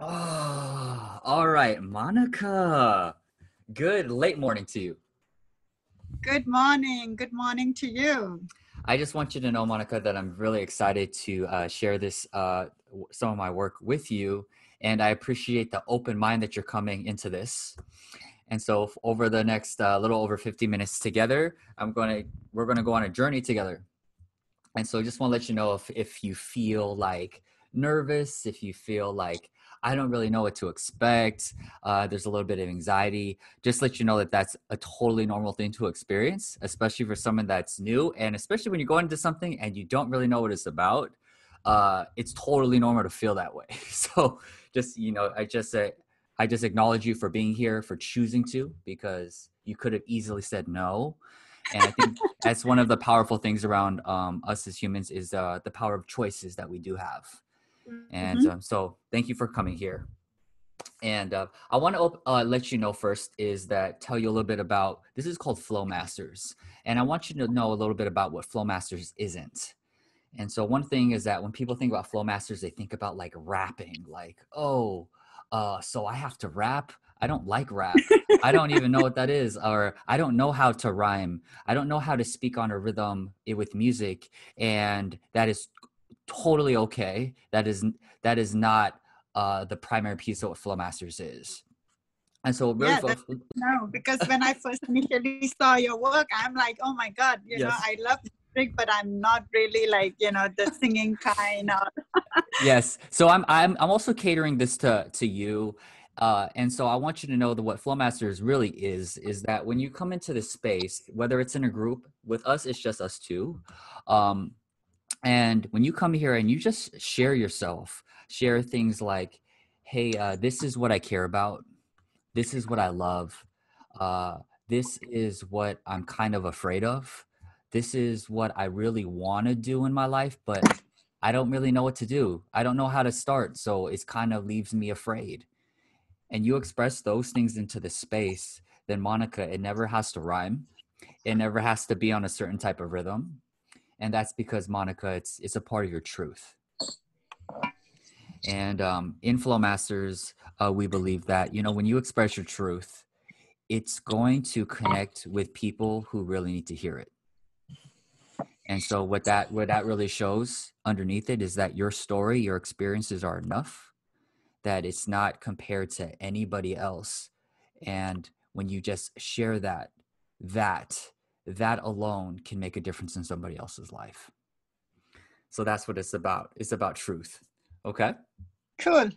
Oh, all right, Monica. Good late morning to you. Good morning. Good morning to you. I just want you to know, Monica, that I'm really excited to share some of my work with you, and I appreciate the open mind that you're coming into this. And so, over the next little over 50 minutes together, we're gonna go on a journey together. And so just want to let you know if you feel like nervous, if you feel like I don't really know what to expect, there's a little bit of anxiety, just let you know that that's a totally normal thing to experience, especially for someone that's new. And especially when you go into something and you don't really know what it's about, it's totally normal to feel that way. So just, I just acknowledge you for being here, for choosing to, because you could have easily said no. And I think that's one of the powerful things around us as humans is the power of choices that we do have. And Mhm. so thank you for coming here. And I want to let you know first is that tell you a little bit about this is called Flowmasters. And I want you to know a little bit about what Flowmasters isn't. And so one thing is that when people think about Flowmasters, they think about like rapping, like, oh, so I have to rap. I don't like rap. I don't even know what that is, or I don't know how to rhyme. I don't know how to speak on a rhythm with music, and that is totally okay. That is not the primary piece of what Flowmasters is. And so really, Yeah, that's good to know. Because when I first initially saw your work, I'm like, oh my God, yes, I love music, but I'm not really like, the singing kind. yes. So I'm also catering this to you. And so I want you to know that what Flowmasters really is that when you come into this space, whether it's in a group, with us, it's just us two. Um, and when you come here and you just share yourself, share things like, hey, this is what I care about. This is what I love. Uh, this is what I'm kind of afraid of. This is what I really want to do in my life, but I don't really know what to do. I don't know how to start. So it kind of leaves me afraid. And you express those things into the space, then Monica, it never has to rhyme. It never has to be on a certain type of rhythm. And that's because Monica, it's a part of your truth. And in Flowmasters, we believe that, when you express your truth, it's going to connect with people who really need to hear it. And so what that really shows underneath it is that your story, your experiences are enough, that it's not compared to anybody else. And when you just share that that alone can make a difference in somebody else's life. So that's what it's about. It's about truth. Okay? Cool.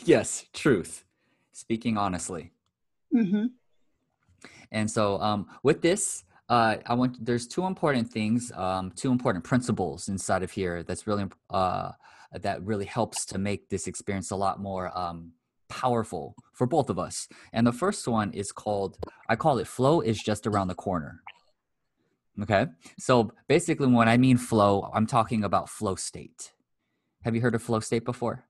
Yes, truth. Speaking honestly. Mm-hmm. And so with this, there's two important things, two important principles inside of here that really helps to make this experience a lot more powerful for both of us. And the first one is I call it flow is just around the corner. Okay. So basically when I mean flow, I'm talking about flow state. Have you heard of flow state before?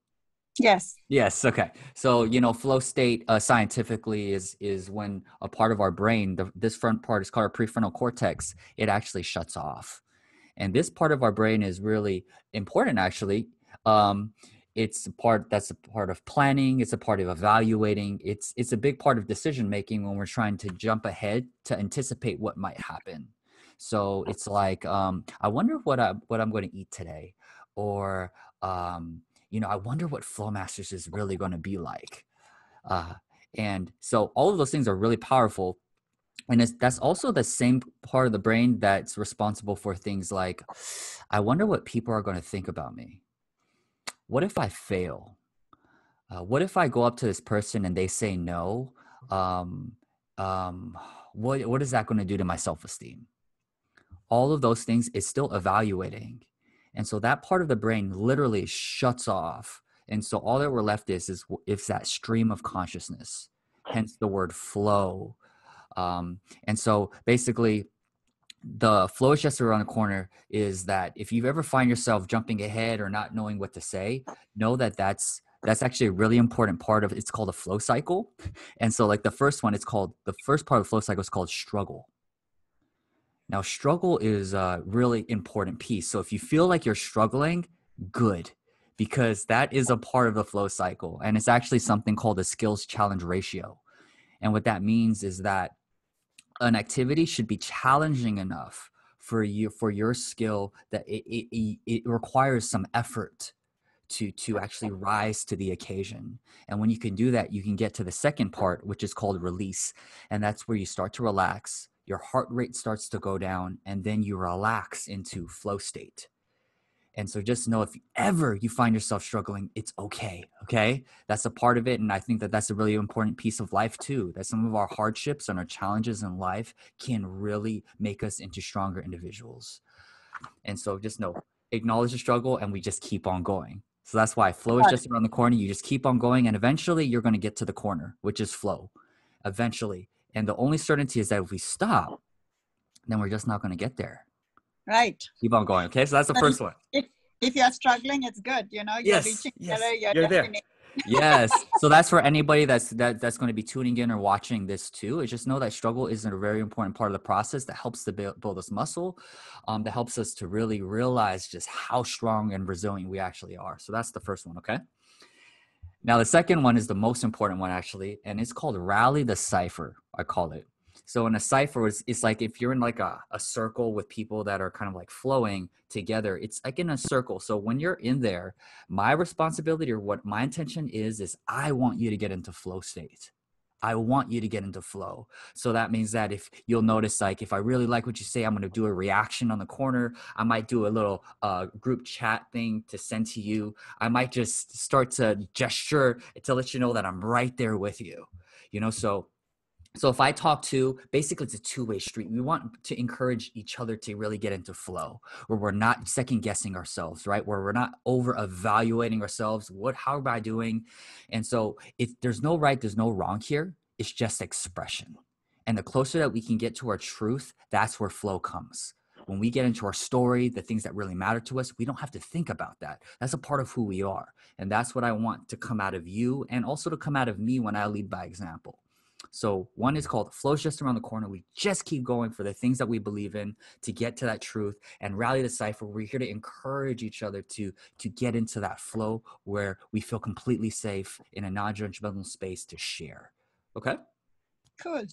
Yes. Yes. Okay. So flow state scientifically is when a part of our brain, this front part is called our prefrontal cortex. It actually shuts off, and this part of our brain is really important. Actually, um, that's a part of planning. It's a part of evaluating. It's a big part of decision making when we're trying to jump ahead to anticipate what might happen. So it's like, I wonder what I'm going to eat today, or I wonder what Flowmasters is really going to be like. Uh, and so all of those things are really powerful. And that's also the same part of the brain that's responsible for things like, I wonder what people are going to think about me. What if I fail? What if I go up to this person and they say no? Um, um, what is that going to do to my self-esteem? All of those things is still evaluating. And so that part of the brain literally shuts off. And so all that we're left is that stream of consciousness, hence the word flow. And so basically, the flow is just around the corner is that if you ever find yourself jumping ahead or not knowing what to say, know that that's actually a really important part of it's called a flow cycle. And so like the first part of the flow cycle is called struggle. Now, struggle is a really important piece. So if you feel like you're struggling, good, because that is a part of the flow cycle. And it's actually something called a skills challenge ratio. And what that means is that an activity should be challenging enough for your skill that it requires some effort to actually rise to the occasion. And when you can do that, you can get to the second part, which is called release. And that's where you start to relax, your heart rate starts to go down, and then you relax into flow state. And so just know, if ever you find yourself struggling, it's okay. Okay. That's a part of it. And I think that that's a really important piece of life too, that some of our hardships and our challenges in life can really make us into stronger individuals. And so just know, acknowledge the struggle, and we just keep on going. So that's why flow is just around the corner. You just keep on going, and eventually you're going to get to the corner, which is flow eventually. And the only certainty is that if we stop, then we're just not going to get there. Right. Keep on going. Okay. So that's the first one. If you're struggling, it's good. You know, you're reaching better, you're there. Yes. So that's for anybody that's going to be tuning in or watching this too. Is just know that struggle is a very important part of the process that helps to build this muscle, that helps us to really realize just how strong and resilient we actually are. So that's the first one. Okay. Now the second one is the most important one actually, and it's called rally the cipher. I call it. So in a cipher, it's like if you're in like a circle with people that are kind of like flowing together, it's like in a circle. So when you're in there, my responsibility, or what my intention is I want you to get into flow state. I want you to get into flow. So that means that if you'll notice, like if I really like what you say, I'm going to do a reaction on the corner. I might do a little group chat thing to send to you. I might just start to gesture to let you know that I'm right there with you. You know, so if I talk to, basically it's a two-way street. We want to encourage each other to really get into flow, where we're not second guessing ourselves, right? Where we're not over evaluating ourselves. How am I doing? And so there's no right, there's no wrong here. It's just expression. And the closer that we can get to our truth, that's where flow comes. When we get into our story, the things that really matter to us, we don't have to think about that. That's a part of who we are. And that's what I want to come out of you, and also to come out of me when I lead by example. So one is called flow's just around the corner. We just keep going for the things that we believe in to get to that truth, and rally the cipher. We're here to encourage each other to get into that flow where we feel completely safe in a non-judgmental space to share. Okay. Cool.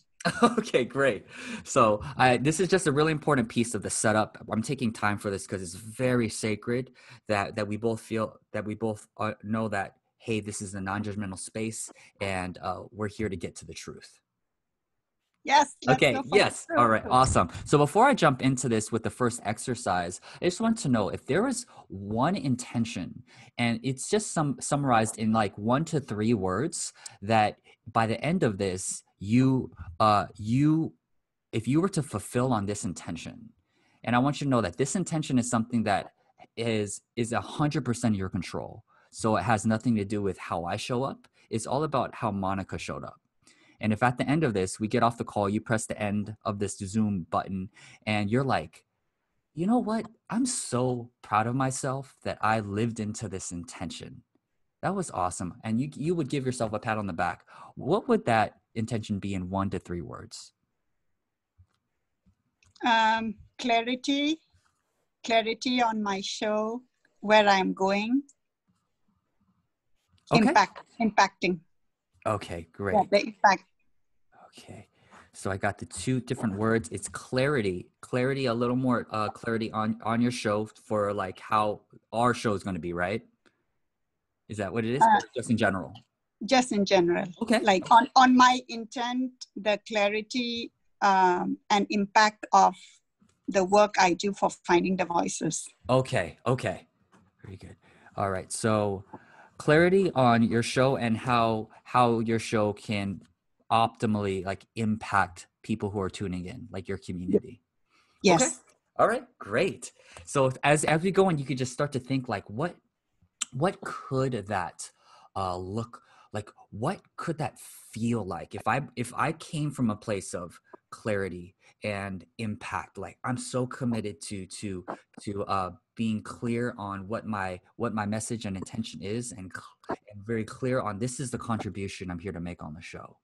Okay, great. So this is just a really important piece of the setup. I'm taking time for this because it's very sacred that we both feel, that we both know that, hey, this is a non-judgmental space, and we're here to get to the truth. Yes. Okay. Yes. All right. Awesome. So before I jump into this with the first exercise, I just want to know if there is one intention, and it's just summarized in like 1 to 3 words, that by the end of this, if you were to fulfill on this intention, and I want you to know that this intention is something that is 100% your control. So it has nothing to do with how I show up. It's all about how Monica showed up. And if at the end of this, we get off the call, you press the end of this Zoom button, and you're like, you know what? I'm so proud of myself that I lived into this intention. That was awesome. And you would give yourself a pat on the back. What would that intention be in 1 to 3 words? Clarity on my show, where I'm going. Okay. Impacting. Okay, great. Yeah, the impact. Okay. So I got the 2 different words. It's clarity, a little more clarity on your show for like how our show is going to be, right? Is that what it is? Or just in general? Just in general. Okay. Like on my intent, the clarity and impact of the work I do for Findingthevoices. Okay. Very good. All right. So clarity on your show and how your show can optimally like impact people who are tuning in, like your community. Yes. Okay. All right. Great. So as we go on, you could just start to think like, what could that look like? What could that feel like if I came from a place of clarity and impact? Like, I'm so committed to being clear on what my message and intention is, and very clear on, this is the contribution I'm here to make on the show.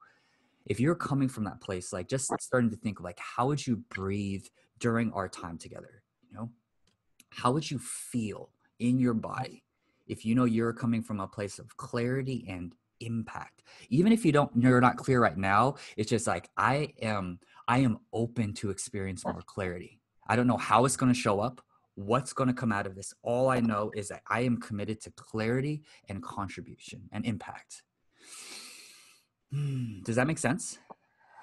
If you're coming from that place, like just starting to think like, how would you breathe during our time together? You know, how would you feel in your body if you know you're coming from a place of clarity and impact, even if you're not clear right now, it's just like, I am open to experience more clarity. I don't know how it's going to show up, what's going to come out of this. All I know is that I am committed to clarity and contribution and impact. Does that make sense?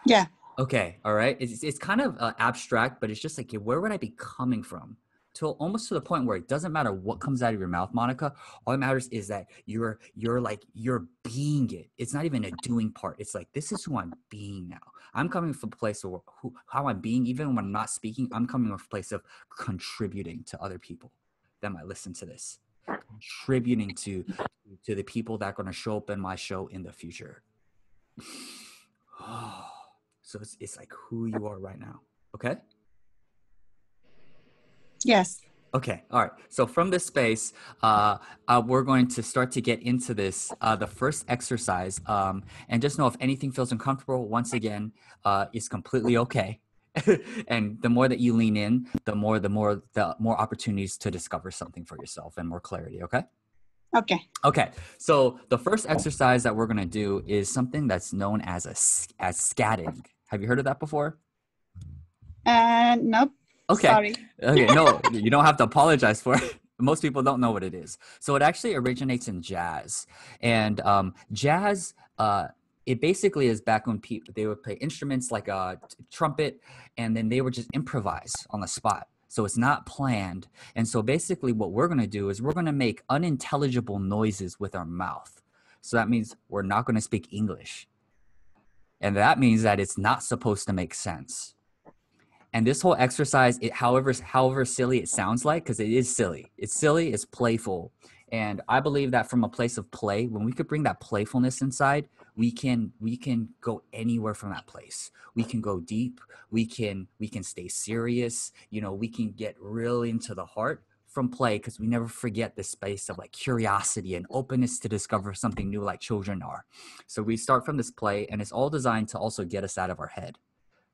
Yeah. Okay. All right. It's kind of abstract, but it's just like, where would I be coming from? Almost to the point where it doesn't matter what comes out of your mouth, Monica. All that matters is that you're being it. It's not even a doing part. It's like, this is who I'm being now. I'm coming from a place of how I'm being, even when I'm not speaking. I'm coming from a place of contributing to other people that might listen to this, contributing to the people that are going to show up in my show in the future. So it's like who you are right now. Okay. Yes. Okay. All right. So from this space, we're going to start to get into this, the first exercise. And just know if anything feels uncomfortable, once again, it's completely okay. And the more that you lean in, the more opportunities to discover something for yourself and more clarity. Okay. Okay. Okay. So the first exercise that we're going to do is something that's known as scatting. Have you heard of that before? Nope. Okay. Sorry. Okay. No, you don't have to apologize for it. Most people don't know what it is. So it actually originates in jazz, and jazz. It basically is back when they would play instruments like a trumpet, and then they would just improvise on the spot. So it's not planned. And so basically what we're going to do is we're going to make unintelligible noises with our mouth. So that means we're not going to speak English. And that means that it's not supposed to make sense. And this whole exercise, however silly it sounds like, because it is silly. It's silly, it's playful. And I believe that from a place of play, when we could bring that playfulness inside, we can go anywhere from that place. We can go deep. We can stay serious. We can get really into the heart from play, because we never forget the space of like curiosity and openness to discover something new, like children are. So we start from this play, and it's all designed to also get us out of our head,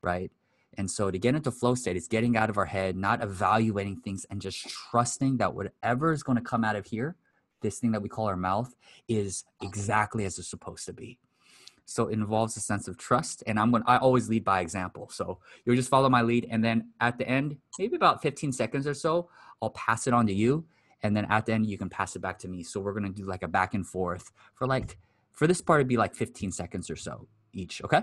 right? And so to get into flow state, it's getting out of our head, not evaluating things, and just trusting that whatever is going to come out of here, this thing that we call our mouth, is exactly as it's supposed to be. So it involves a sense of trust, and I always lead by example. So you'll just follow my lead, and then at the end, maybe about 15 seconds or so, I'll pass it on to you, and then at the end, you can pass it back to me. So we're going to do like a back and forth for this part, it'd be like 15 seconds or so each. Okay.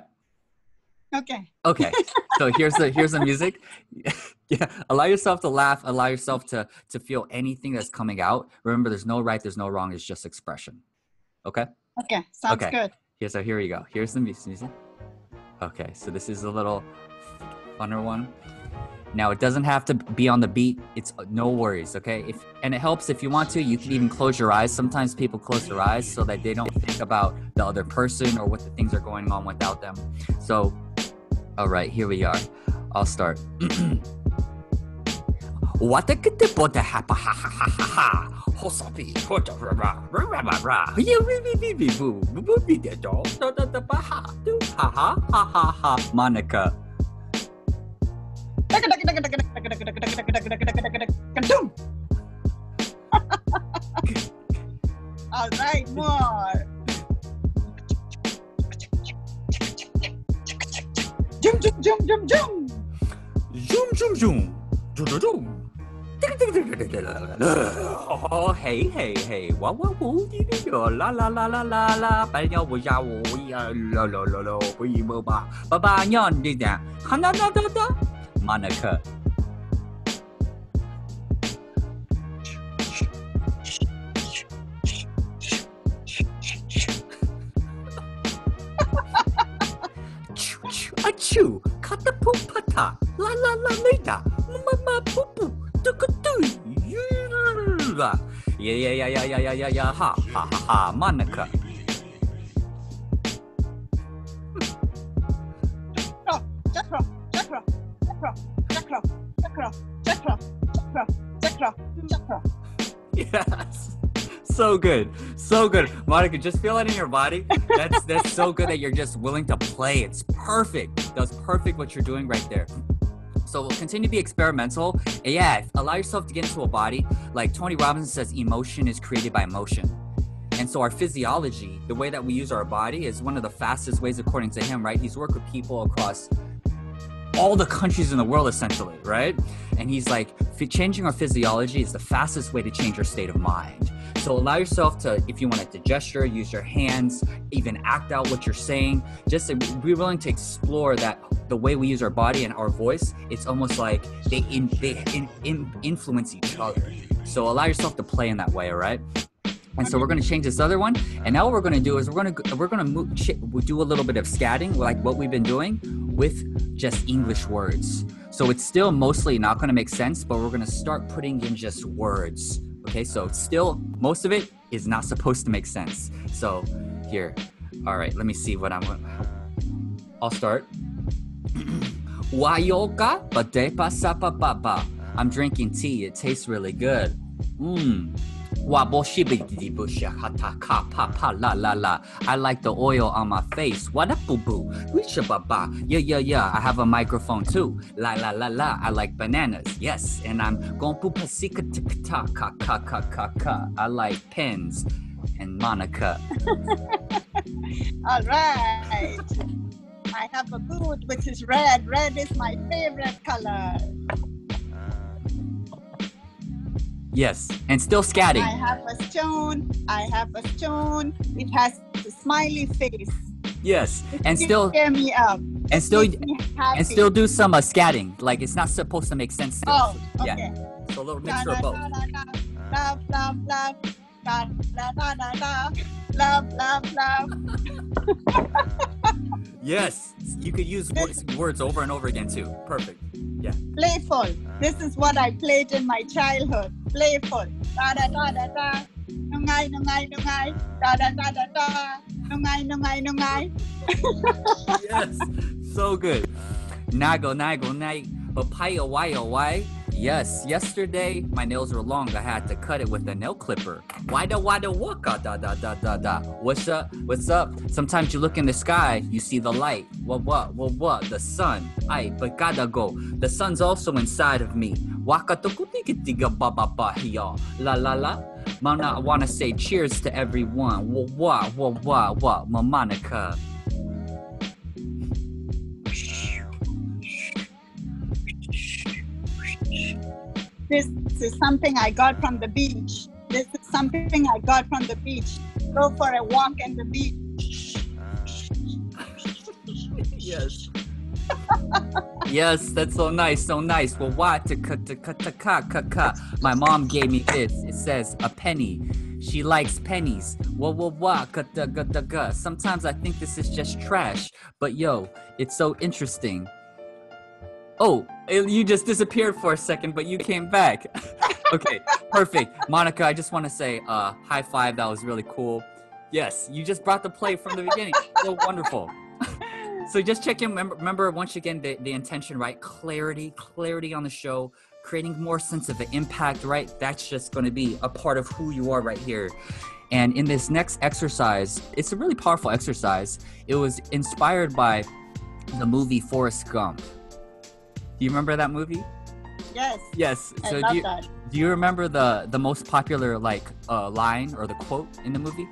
Okay. Okay. So here's the music. Yeah. Allow yourself to laugh. Allow yourself to feel anything that's coming out. Remember, there's no right, there's no wrong. It's just expression. Okay. Okay. Sounds good. Here we go. Here's the music. Okay. So this is a little funner one. Now it doesn't have to be on the beat. It's no worries. Okay. And it helps if you want to, you can even close your eyes. Sometimes people close their eyes so that they don't think about the other person or what the things are going on without them. So, all right, here we are. I'll start. Monica. All right, more. Jum, jum, jum, jum, jum. Zoom, zoom, zoom. Zoom. Oh, hey, hey, hey. Wow, wow, woo, la, la, la, la, la, la. Ba, ya, wo, ya, wo, ya, lo, lo, lo, lo, we, bo, ba. Ba, ba, nyan, di, da. Ha, da, da, da, da. Monica. Achoo, katapu pata, la la la leda, mama poo poo, tukatu, yeah, ha, ha, ha, ha, Monica. Chakra. Yes. So good. Monica, just feel it in your body. That's so good that you're just willing to play. It's perfect. That's perfect what you're doing right there. So we'll continue to be experimental. And yeah, allow yourself to get into a body. Like Tony Robbins says, emotion is created by motion. And so our physiology, the way that we use our body, is one of the fastest ways, according to him, right? He's worked with people across all the countries in the world, essentially, right? And he's like, changing our physiology is the fastest way to change your state of mind. So allow yourself to, if you want to gesture, use your hands, even act out what you're saying. Just be willing to explore that the way we use our body and our voice. It's almost like they influence each other. So allow yourself to play in that way, all right? And so we're going to change this other one. And now what we're going to do is we'll do a little bit of scatting, like what we've been doing, with just English words. So it's still mostly not going to make sense, but we're going to start putting in just words. Okay, so still, most of it is not supposed to make sense. So here, all right, let me see what I'll start. Wayoka badepa sapapapa. I'm drinking tea. It tastes really good. I like the oil on my face. What up, boo boo? Yeah. I have a microphone too. La. I like bananas. Yes, and I'm going pupasika ka. I like pens and Monica. All right. I have a boot which is red. Red is my favorite color. Yes, and still scatting. I have a stone. It has a smiley face. Yes, and still cheer me up. And still do some scatting. Like it's not supposed to make sense still. Oh, okay. Yeah. So a little mixture of both. Love. Yes, you could use words over and over again too. Perfect. Yeah. Playful. This is what I played in my childhood. Playful. Da. Nungai. Da. Nungai. Yes. So good. Nago. Papaya why. Yes, yesterday my nails were long. I had to cut it with a nail clipper. Why da waka da. What's up? Sometimes you look in the sky, you see the light. What? The sun. But gotta go. The sun's also inside of me. Waka tiga ba hiya. La. Mana, I wanna say cheers to everyone. What? Monica. This is something I got from the beach. Go for a walk in the beach. Yes. Yes, that's so nice. Well, what? My mom gave me this. It says a penny. She likes pennies. Sometimes I think this is just trash, but yo, it's so interesting. Oh, you just disappeared for a second, but you came back. Okay, perfect. Monica, I just want to say high five. That was really cool. Yes, you just brought the play from the beginning. So wonderful. So just check in. Remember once again, the intention, right? Clarity on the show, creating more sense of an impact, right? That's just going to be a part of who you are right here. And in this next exercise, it's a really powerful exercise. It was inspired by the movie Forrest Gump. Do you remember that movie? Yes. So do you remember the most popular line or the quote in the movie?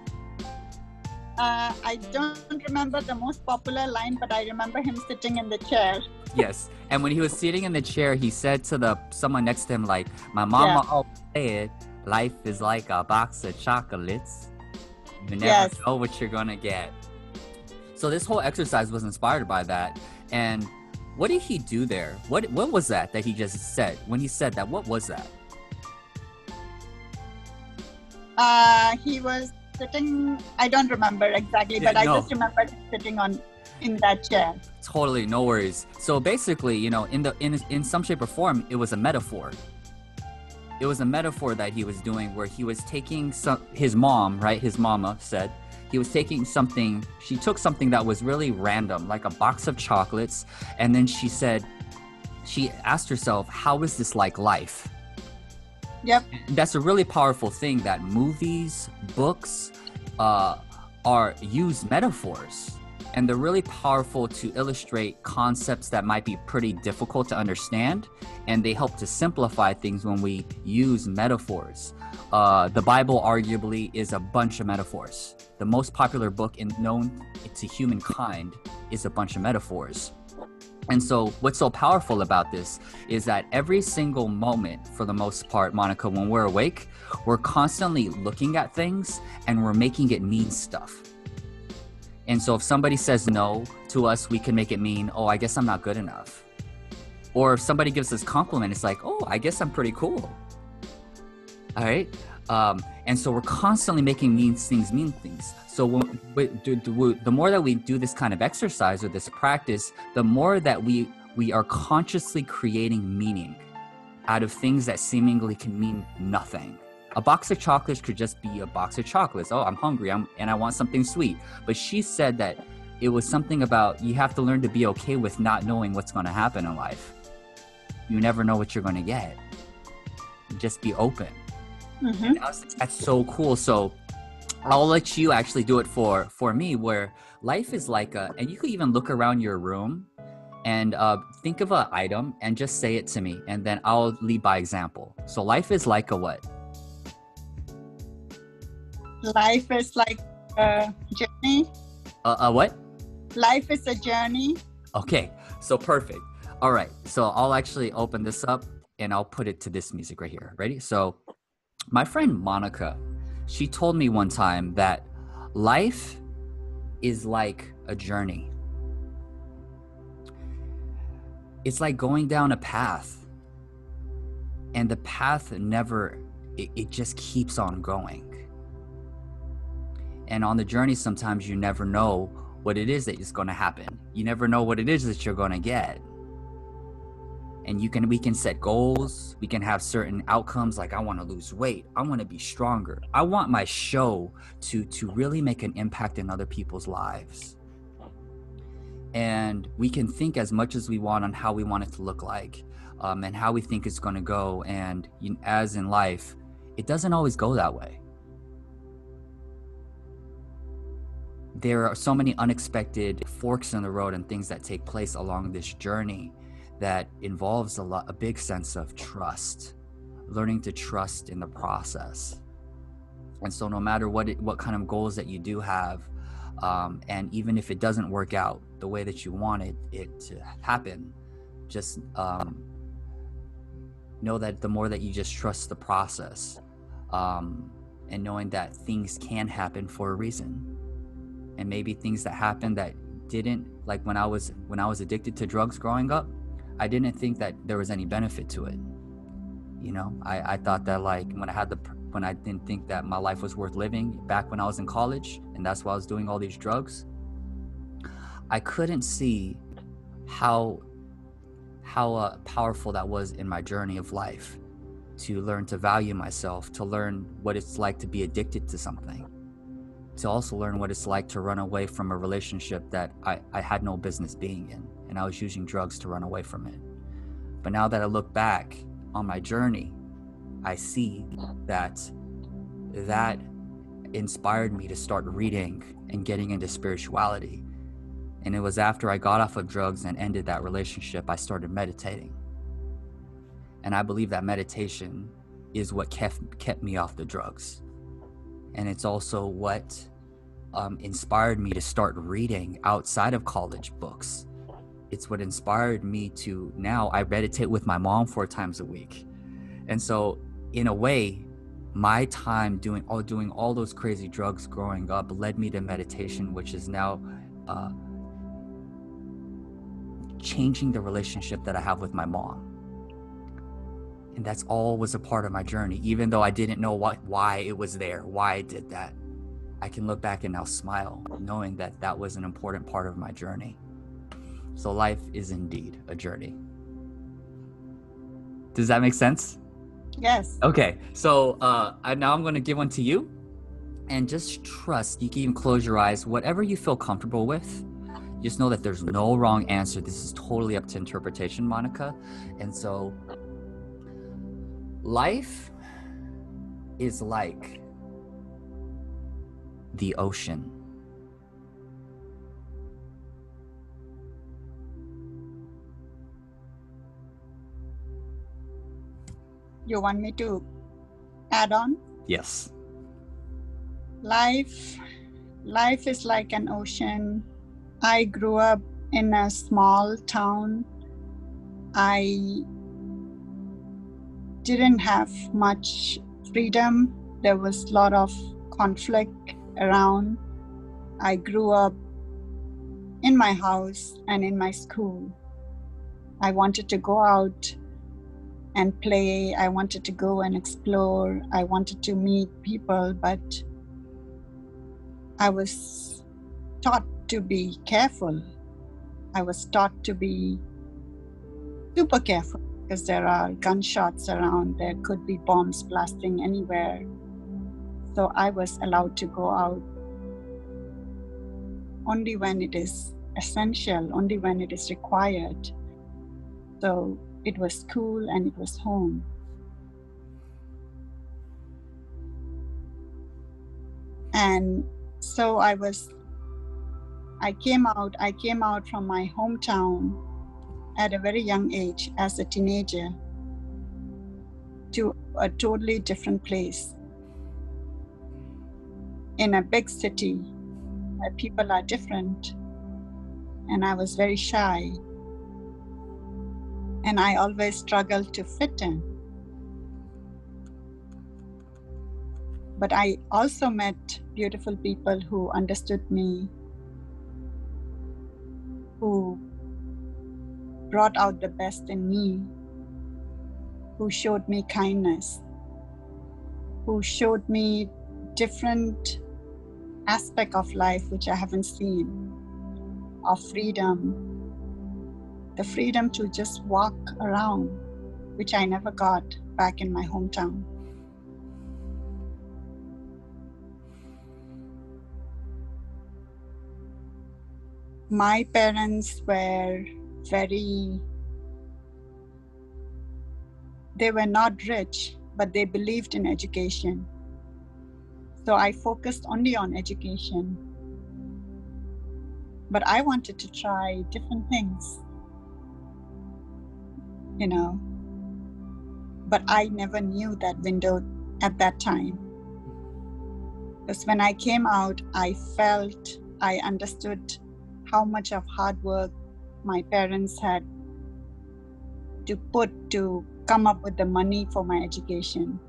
I don't remember the most popular line, but I remember him sitting in the chair. Yes, and when he was sitting in the chair, he said to someone next to him, like, my mama always said, life is like a box of chocolates. You never know what you're gonna get. So this whole exercise was inspired by that. And what did he do there? What was that he just said? When he said that, what was that? He was sitting, I don't remember exactly, but I just remember him sitting in that chair. Totally, no worries. So basically, in some shape or form, it was a metaphor. It was a metaphor that he was doing where he was taking his mom, right? His mama said, he was taking something, she took something that was really random, like a box of chocolates. And then she asked herself, how is this like life? Yep. That's a really powerful thing that movies, books, use metaphors. And they're really powerful to illustrate concepts that might be pretty difficult to understand, and they help to simplify things when we use metaphors. The Bible arguably is a bunch of metaphors. The most popular book known to humankind is a bunch of metaphors. And so what's so powerful about this is that every single moment, for the most part, Monica, when we're awake, we're constantly looking at things and we're making it mean stuff. And so if somebody says no to us, we can make it mean, oh, I guess I'm not good enough. Or if somebody gives us a compliment, it's like, oh, I guess I'm pretty cool. All right. And so we're constantly making mean things. So the more that we do this kind of exercise or this practice, the more that we are consciously creating meaning out of things that seemingly can mean nothing. A box of chocolates could just be a box of chocolates. Oh, I'm hungry and I want something sweet. But she said that it was something about you have to learn to be okay with not knowing what's going to happen in life. You never know what you're going to get. Just be open. And that's so cool. So I'll let you actually do it for me, where life is like and you could even look around your room and think of an item and just say it to me, and then I'll lead by example. So life is like a what? Life is like a journey. A what? Life is a journey. Okay, so perfect. All right, so I'll actually open this up and I'll put it to this music right here. Ready? So my friend Monica, she told me one time that life is like a journey. It's like going down a path, and the path it just keeps on going. And on the journey, sometimes you never know what it is that is going to happen. You never know what it is that you're going to get. And we can set goals. We can have certain outcomes, like I want to lose weight. I want to be stronger. I want my show to really make an impact in other people's lives. And we can think as much as we want on how we want it to look like, and how we think it's going to go. And as in life, it doesn't always go that way. There are so many unexpected forks in the road and things that take place along this journey that involves a big sense of trust, learning to trust in the process. And so no matter what kind of goals that you do have, and even if it doesn't work out the way that you wanted it to happen, just know that the more that you just trust the process, and knowing that things can happen for a reason. And maybe things that happened that didn't, like when I was addicted to drugs growing up, I didn't think that there was any benefit to it. You know, I thought that like when I didn't think that my life was worth living back when I was in college, and that's why I was doing all these drugs, I couldn't see how powerful that was in my journey of life, to learn to value myself, to learn what it's like to be addicted to something, to also learn what it's like to run away from a relationship that I had no business being in, and I was using drugs to run away from it. But now that I look back on my journey, I see that inspired me to start reading and getting into spirituality. And it was after I got off of drugs and ended that relationship, I started meditating. And I believe that meditation is what kept me off the drugs. And it's also what inspired me to start reading outside of college books. It's what inspired me to, now I meditate with my mom 4 times a week. And so in a way, my time doing all those crazy drugs growing up led me to meditation, which is now changing the relationship that I have with my mom. And that's all was a part of my journey, even though I didn't know why it was there, why I did that. I can look back and now smile, knowing that that was an important part of my journey. So life is indeed a journey. Does that make sense? Yes. Okay, so now I'm going to give one to you, and just trust. You can even close your eyes, whatever you feel comfortable with. Just know that there's no wrong answer. This is totally up to interpretation, Monica. And so life is like the ocean. You want me to add on? Yes. Life is like an ocean. I grew up in a small town. I didn't have much freedom. There was a lot of conflict around. I grew up in my house and in my school. I wanted to go out and play. I wanted to go and explore. I wanted to meet people, but I was taught to be careful. I was taught to be super careful because there are gunshots around. There could be bombs blasting anywhere. So I was allowed to go out only when it is essential, only when it is required. So it was school and it was home. And so I came out from my hometown at a very young age as a teenager to a totally different place in a big city where people are different. And I was very shy. And I always struggled to fit in. But I also met beautiful people who understood me, who brought out the best in me, who showed me kindness, who showed me different aspect of life which I haven't seen, of freedom, the freedom to just walk around, which I never got back in my hometown. My parents were they were not rich, but they believed in education. So I focused only on education. But I wanted to try different things, but I never knew that window at that time. Because when I came out, I understood how much of hard work my parents had to put to come up with the money for my education.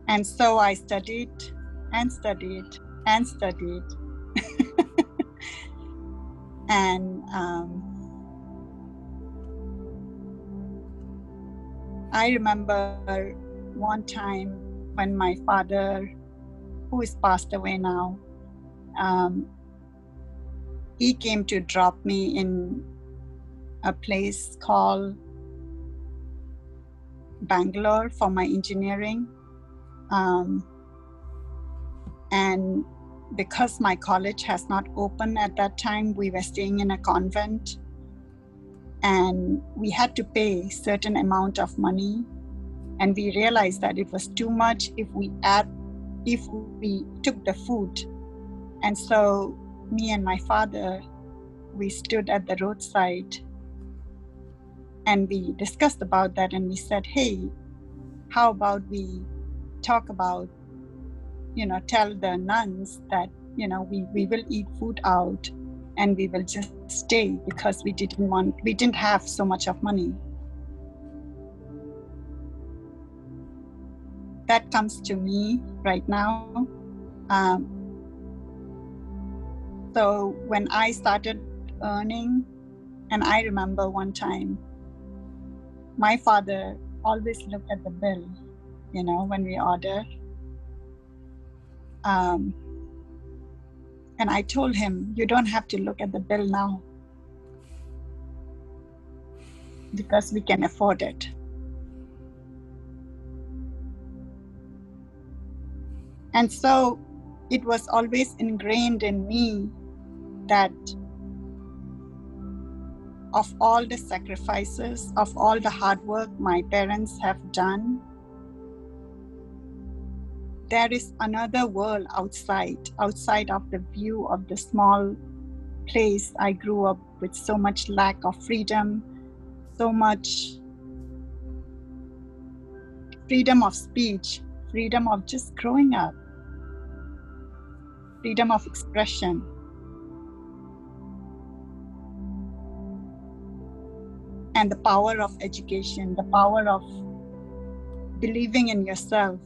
And so I studied and studied and studied. And I remember one time when my father, who is passed away now, he came to drop me in a place called Bangalore for my engineering. And because my college has not opened at that time, we were staying in a convent, and we had to pay certain amount of money. And we realized that it was too much if we took the food. And so me and my father, we stood at the roadside and we discussed about that, and we said, hey, how about we talk about, tell the nuns that, we will eat food out and we will just stay, because we didn't have so much of money. That comes to me right now. So when I started earning, and I remember one time, my father always looked at the bill, when we order. And I told him, you don't have to look at the bill now, because we can afford it. And so it was always ingrained in me that of all the sacrifices, of all the hard work my parents have done, there is another world outside of the view of the small place I grew up with so much lack of freedom, so much freedom of speech, freedom of just growing up, freedom of expression. And the power of education, the power of believing in yourself,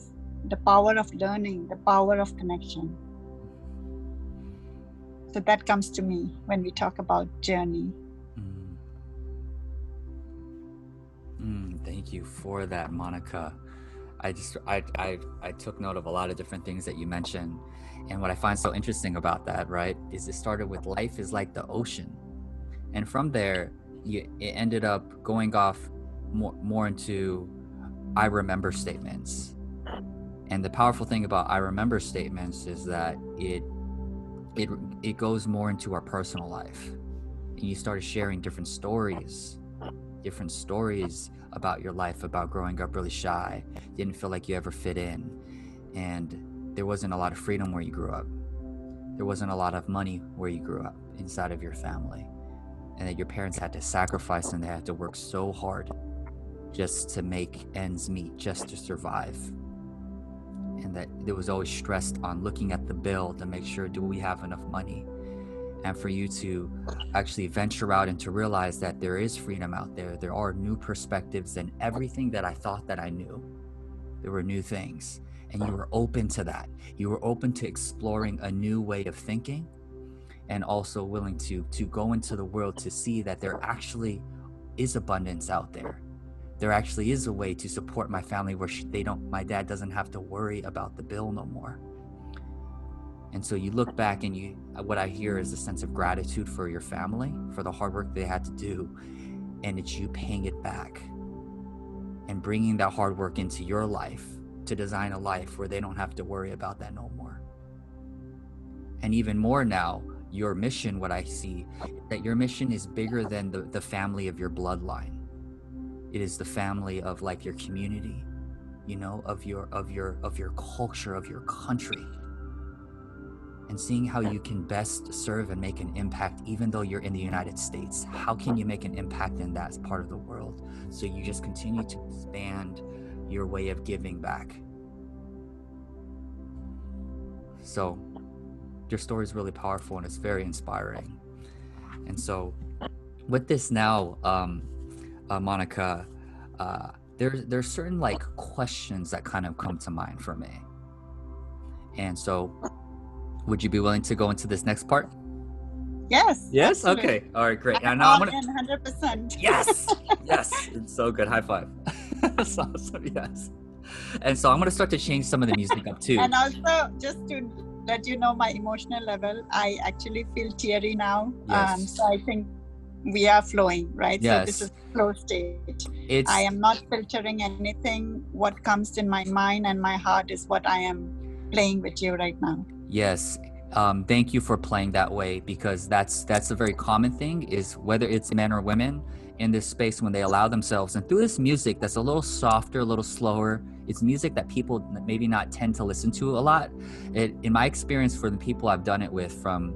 the power of learning, the power of connection. So that comes to me when we talk about journey. Thank you for that, Monica. I took note of a lot of different things that you mentioned. And what I find so interesting about that, right, is it started with life is like the ocean. And from there, it ended up going off more into I remember statements. And the powerful thing about I remember statements is that it goes more into our personal life. And you started sharing different stories about your life, about growing up really shy, didn't feel like you ever fit in, and there wasn't a lot of freedom where you grew up. There wasn't a lot of money where you grew up inside of your family, and that your parents had to sacrifice and they had to work so hard just to make ends meet, just to survive. And that there was always stressed on looking at the bill to make sure, do we have enough money? And for you to actually venture out and to realize that there is freedom out there. There are new perspectives, and everything that I thought that I knew, there were new things. And you were open to that. You were open to exploring a new way of thinking, and also willing to go into the world to see that there actually is abundance out there. There actually is a way to support my family where my dad doesn't have to worry about the bill no more. And so you look back and what I hear is a sense of gratitude for your family, for the hard work they had to do, and it's you paying it back and bringing that hard work into your life to design a life where they don't have to worry about that no more. And even more now, your mission, what I see, that your mission is bigger than the family of your bloodline. It is the family of like your community, of your culture, of your country. And seeing how you can best serve and make an impact, even though you're in the United States. How can you make an impact in that part of the world? So you just continue to expand your way of giving back. So your story is really powerful and it's very inspiring. And so with this now, Monica, there's certain like questions that kind of come to mind for me. And so would you be willing to go into this next part? Yes. Yes? Absolutely. Okay. All right, great. I'm all in 100%. Yes. Yes. It's so good. High five. That's awesome. Yes. And so I'm going to start to change some of the music up too. And also, just to let you know my emotional level, I actually feel teary now. Yes. So I think we are flowing, right? Yes. So this is flow state. I am not filtering anything. What comes in my mind and my heart is what I am playing with you right now. Yes. Thank you for playing that way, because that's a very common thing, is whether it's men or women in this space, when they allow themselves, and through this music that's a little softer, a little slower, it's music that people maybe not tend to listen to a lot. In my experience, for the people I've done it with, from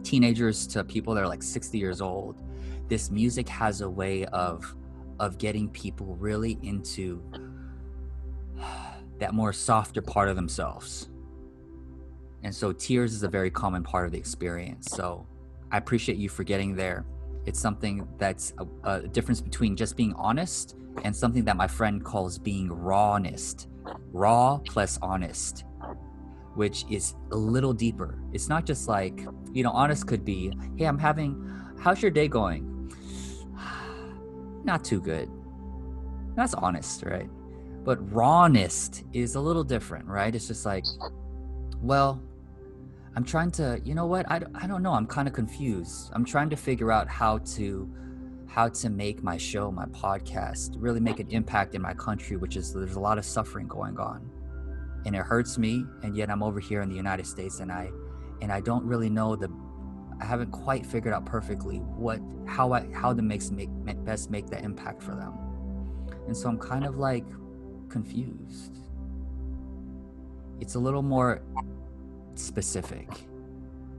teenagers to people that are like 60 years old, this music has a way of getting people really into that more softer part of themselves. And so tears is a very common part of the experience. So I appreciate you for getting there. It's something that's a difference between just being honest and something that my friend calls being rawness. Raw plus honest, which is a little deeper. It's not just like, honest could be, hey, how's your day going? Not too good. That's honest, right? But rawness is a little different, right? It's just like, well, I'm trying to, I don't know. I'm kind of confused. I'm trying to figure out how to make my show, my podcast, really make an impact in my country, there's a lot of suffering going on, and it hurts me. And yet I'm over here in the United States, and I don't really know I haven't quite figured out perfectly how to best make that impact for them. And so I'm kind of like confused. It's a little more specific.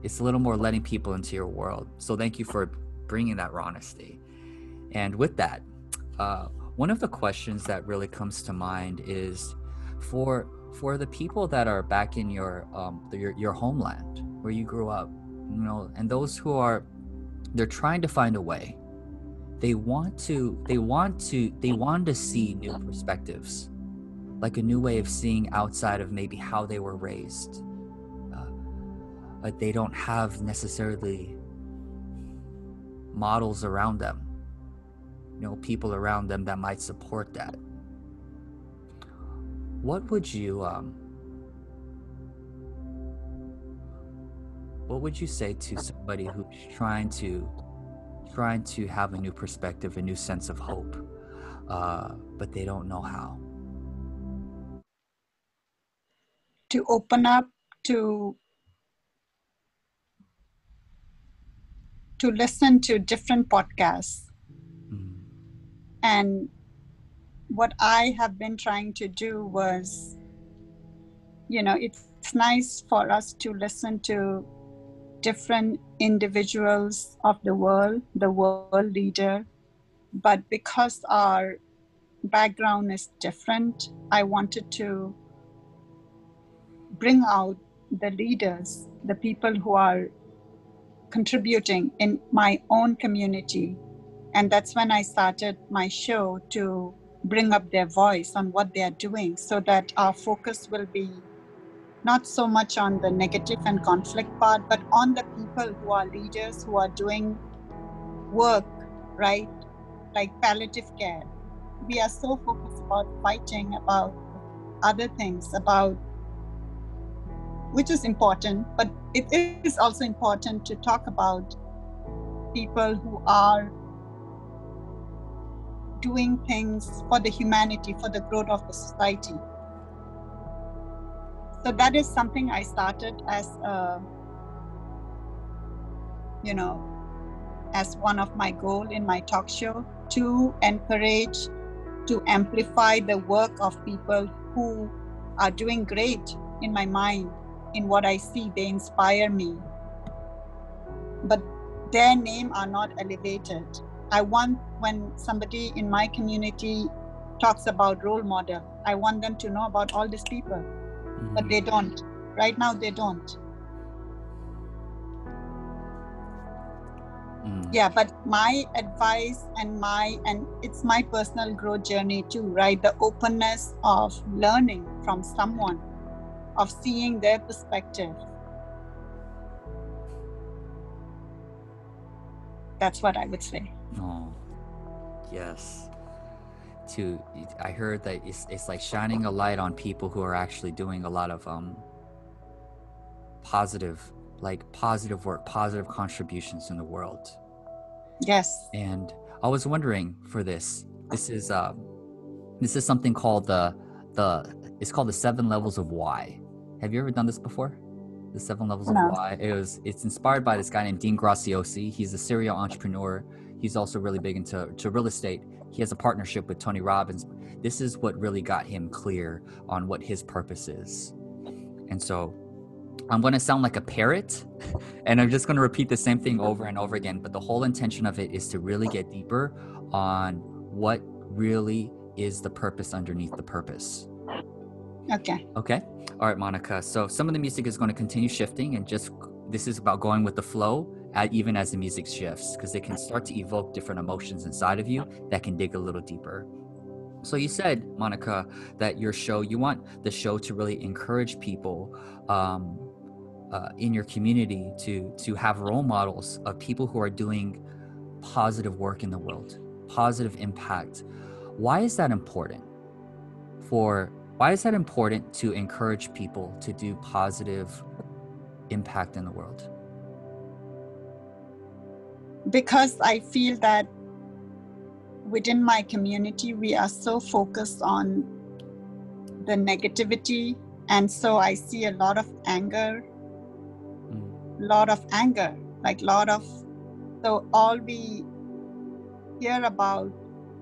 It's a little more letting people into your world. So thank you for bringing that raw honesty. And with that, one of the questions that really comes to mind is for the people that are back in your homeland where you grew up, and those who they're trying to find a way. They want to see new perspectives, like a new way of seeing outside of maybe how they were raised. But they don't have necessarily models around them, people around them that might support that. What would you say to somebody who's trying to have a new perspective, a new sense of hope, but they don't know how? To open up, to listen to different podcasts. Mm. And what I have been trying to do was, it's nice for us to listen to different individuals of the world leader, but because our background is different, I wanted to bring out the leaders, the people who are contributing in my own community. And that's when I started my show, to bring up their voice on what they are doing, so that our focus will be not so much on the negative and conflict part, but on the people who are leaders, who are doing work, right? Like palliative care. We are so focused about fighting, about other things, which is important, but it is also important to talk about people who are doing things for the humanity, for the growth of the society. So that is something I started as as one of my goals in my talk show, to encourage, to amplify the work of people who are doing great in my mind. In what I see, they inspire me, but their name are not elevated. I want, when somebody in my community talks about role model, I want them to know about all these people, but they don't. Right now, they don't. Yeah, but my advice and it's my personal growth journey too, right? The openness of learning from someone, of seeing their perspective. That's what I would say. Oh, yes. I heard that it's like shining a light on people who are actually doing a lot of positive work, positive contributions in the world. Yes. And I was wondering for this is something called it's called the 7 levels of why. Have you ever done this before? The 7 levels of why. It's inspired by this guy named Dean Graziosi. He's a serial entrepreneur. He's also really big into real estate. He has a partnership with Tony Robbins. This is what really got him clear on what his purpose is. And so I'm going to sound like a parrot, and I'm just going to repeat the same thing over and over again. But the whole intention of it is to really get deeper on what really is the purpose underneath the purpose. Okay. All right, Monica. So some of the music is going to continue shifting, and this is about going with the flow, even as the music shifts, because it can start to evoke different emotions inside of you that can dig a little deeper. So you said, Monica, that you want the show to really encourage people in your community to have role models of people who are doing positive work in the world, positive impact. Why is that important? Why is that important to encourage people to do positive impact in the world? Because I feel that within my community, we are so focused on the negativity. And so I see a lot of anger, so all we hear about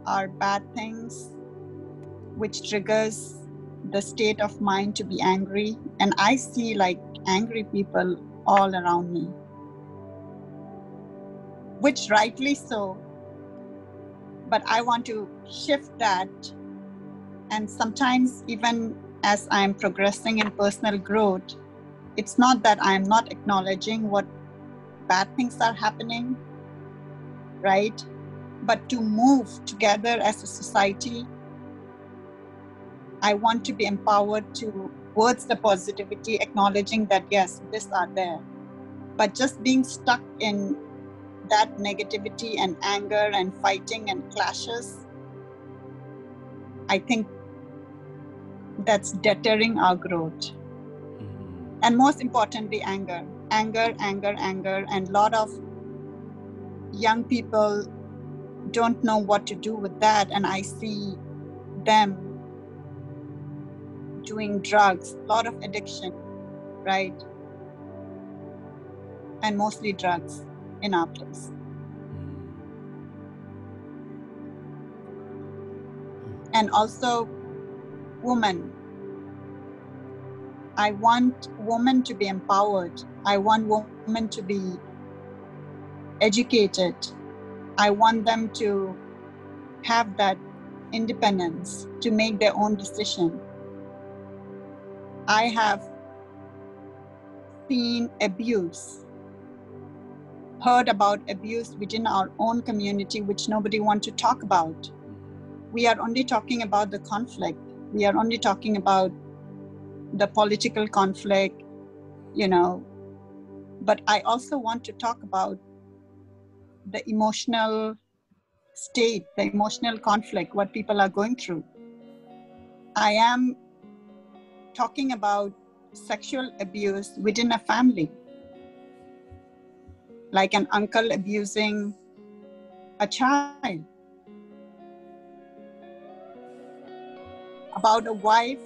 are bad things, which triggers the state of mind to be angry. And I see like angry people all around me. which rightly so, but I want to shift that. And sometimes even as I'm progressing in personal growth, it's not that I'm not acknowledging what bad things are happening, right? But to move together as a society, I want to be empowered towards the positivity, acknowledging that, yes, these are there. But just being stuck in that negativity and anger and fighting and clashes, I think that's deterring our growth. And most importantly, anger, and a lot of young people don't know what to do with that. And I see them doing drugs, a lot of addiction, right? And mostly drugs in our place. And also women. I want women to be empowered. I want women to be educated. I want them to have that independence to make their own decision. I have seen abuse, heard about abuse within our own community, which nobody wants to talk about. We are only talking about the conflict. We are only talking about the political conflict, but I also want to talk about the emotional state, the emotional conflict, what people are going through. I am talking about sexual abuse within a family, like an uncle abusing a child, about a wife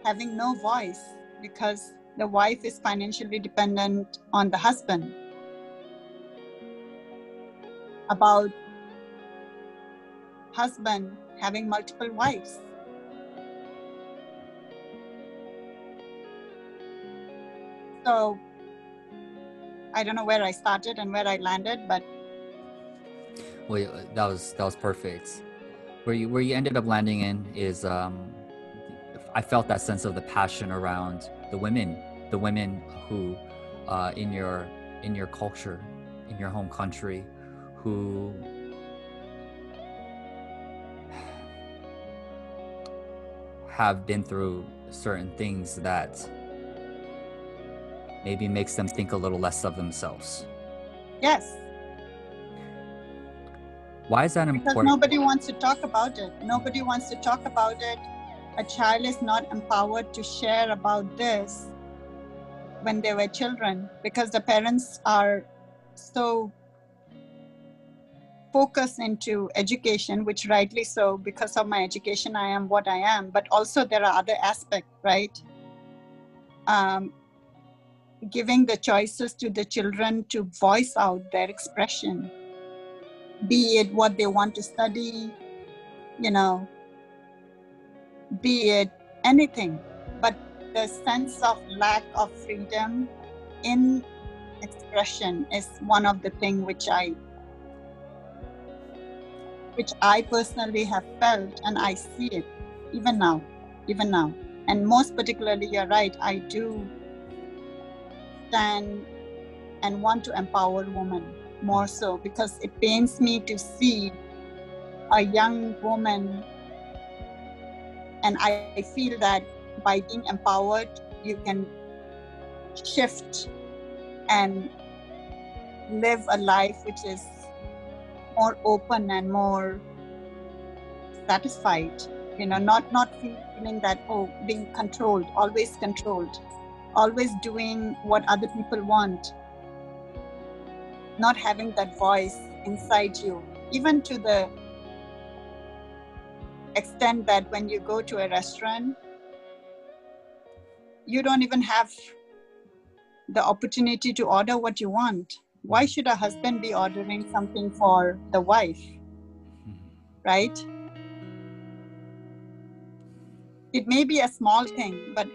having no voice because the wife is financially dependent on the husband, about husband having multiple wives. So I don't know where I started and where I landed, but well, that was perfect. Where you ended up landing in is I felt that sense of the passion around the women who in your culture, in your home country, who have been through certain things that maybe makes them think a little less of themselves. yes. Why is that important? Because nobody wants to talk about it. Nobody wants to talk about it. A child is not empowered to share about this when they were children because the parents are so focused into education, which rightly so, because of my education, I am what I am. But also there are other aspects, right? Giving the choices to the children to voice out their expression, be it what they want to study, be it anything. But the sense of lack of freedom in expression is one of the things which I personally have felt, and I see it even now. And most particularly, you're right, I do stand and want to empower women more so, because it pains me to see a young woman, and I feel that by being empowered, you can shift and live a life which is more open and more satisfied, not feeling that, being controlled, always doing what other people want, not having that voice inside you, even to the extent that when you go to a restaurant, you don't even have the opportunity to order what you want. Why should a husband be ordering something for the wife, right? It may be a small thing, but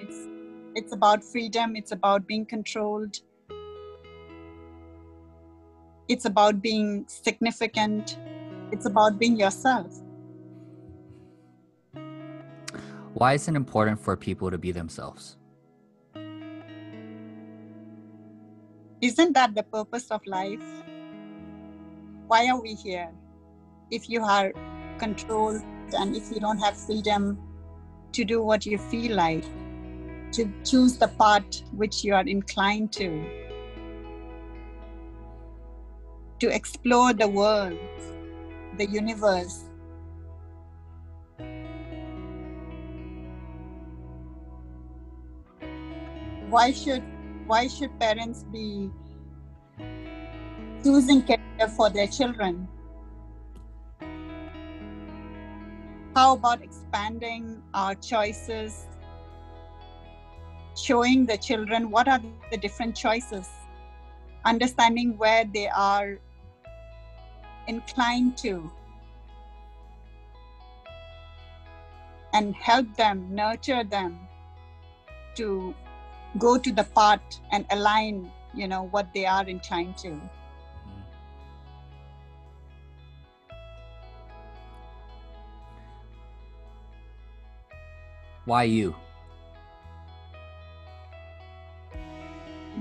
it's about freedom. It's about being controlled. It's about being significant. It's about being yourself. Why is it important for people to be themselves? Isn't that the purpose of life? Why are we here? If you are controlled and if you don't have freedom to do what you feel like, to choose the path which you are inclined to explore the world, the universe. Why should parents be choosing career for their children? How about expanding our choices, showing the children what are the different choices, understanding where they are inclined to, and help them, nurture them to go to the path and align, what they are inclined to. Why you?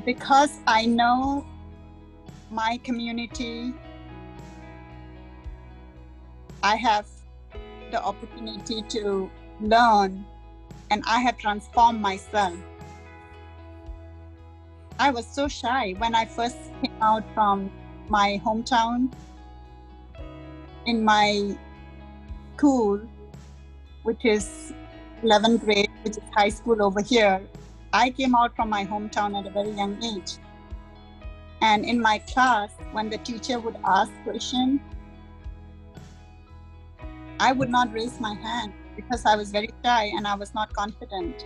Because I know my community, I have the opportunity to learn, and I have transformed myself. I was so shy when I first came out from my hometown. In my school, which is 11th grade, which is high school over here, I came out from my hometown at a very young age. And in my class, when the teacher would ask questions, I would not raise my hand because I was very shy and I was not confident.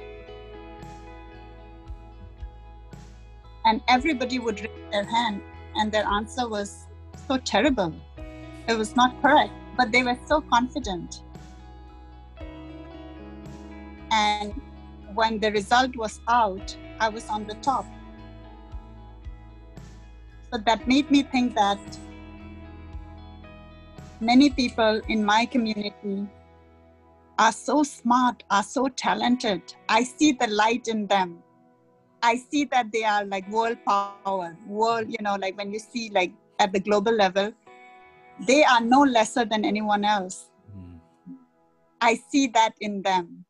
And everybody would raise their hand and their answer was so terrible. It was not correct, but they were so confident. And when the result was out, I was on the top. So that made me think that many people in my community are so smart, are so talented. I see the light in them. I see that they are like world power, like when you see like at the global level, they are no lesser than anyone else. I see that in them.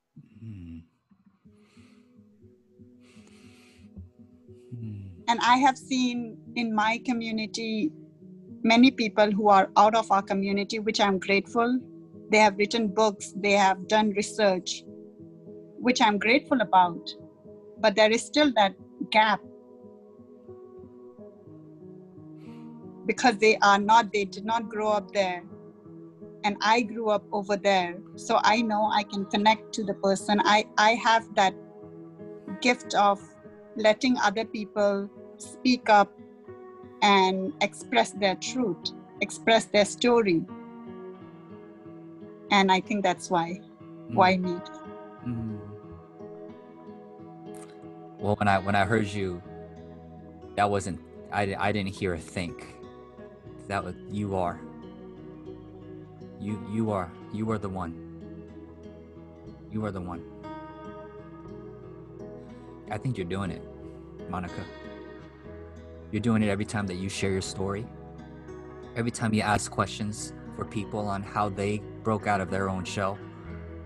And I have seen in my community many people who are out of our community, which I'm grateful. They have written books, they have done research, which I'm grateful about. But there is still that gap because they did not grow up there. And I grew up over there. So I know I can connect to the person. I have that gift of letting other people speak up and express their truth, express their story. And I think that's why me. Well, when I heard you, that wasn't, I didn't hear a think. That was, you are the one. You are the one. I think you're doing it, Monica. You're doing it every time that you share your story. Every time you ask questions for people on how they broke out of their own shell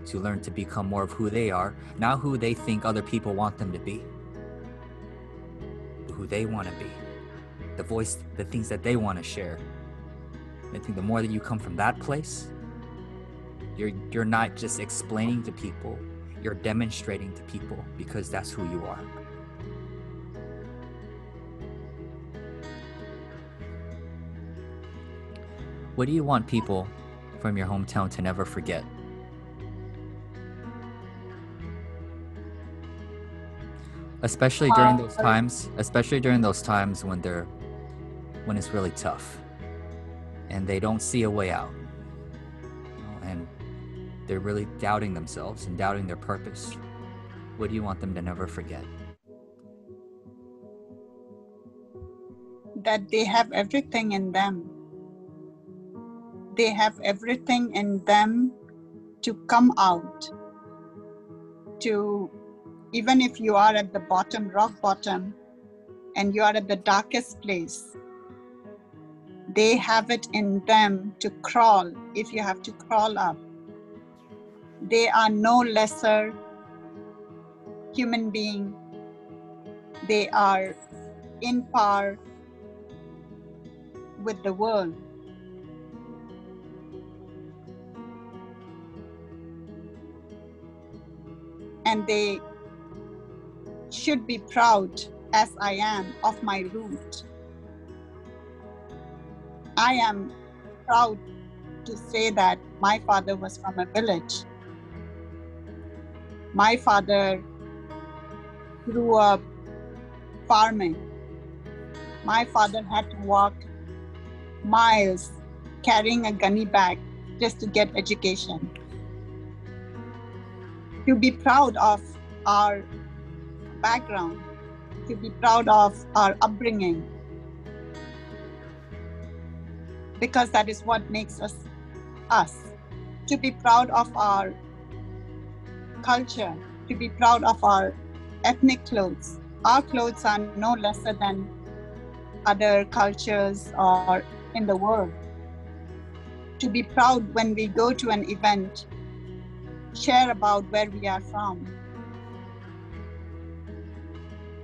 to learn to become more of who they are, not who they think other people want them to be, but who they want to be, the voice, the things that they want to share. I think the more that you come from that place, you're not just explaining to people, you're demonstrating to people because that's who you are. What do you want people from your hometown to never forget? Especially during those times when it's really tough and they don't see a way out, and they're really doubting themselves and doubting their purpose. What do you want them to never forget? that they have everything in them. They have everything in them to come out, to, even if you are at the bottom, rock bottom, and you are at the darkest place, they have it in them to crawl if you have to crawl up. They are no lesser human being. They are in par with the world. And they should be proud, as I am, of my root. I am proud to say that my father was from a village. My father grew up farming. My father had to walk miles carrying a gunny bag just to get education. To be proud of our background, to be proud of our upbringing, because that is what makes us us. To be proud of our culture, to be proud of our ethnic clothes. Our clothes are no lesser than other cultures or in the world. To be proud when we go to an event, share about where we are from.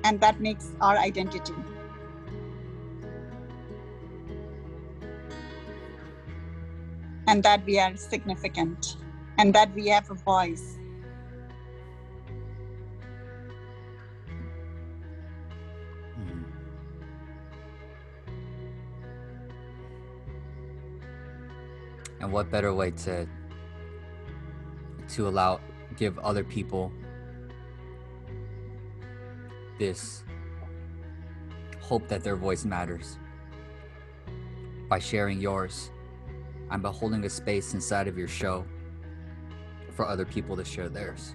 And that makes our identity. And that we are significant, and that we have a voice. And what better way to give other people this hope that their voice matters by sharing yours and by holding a space inside of your show for other people to share theirs.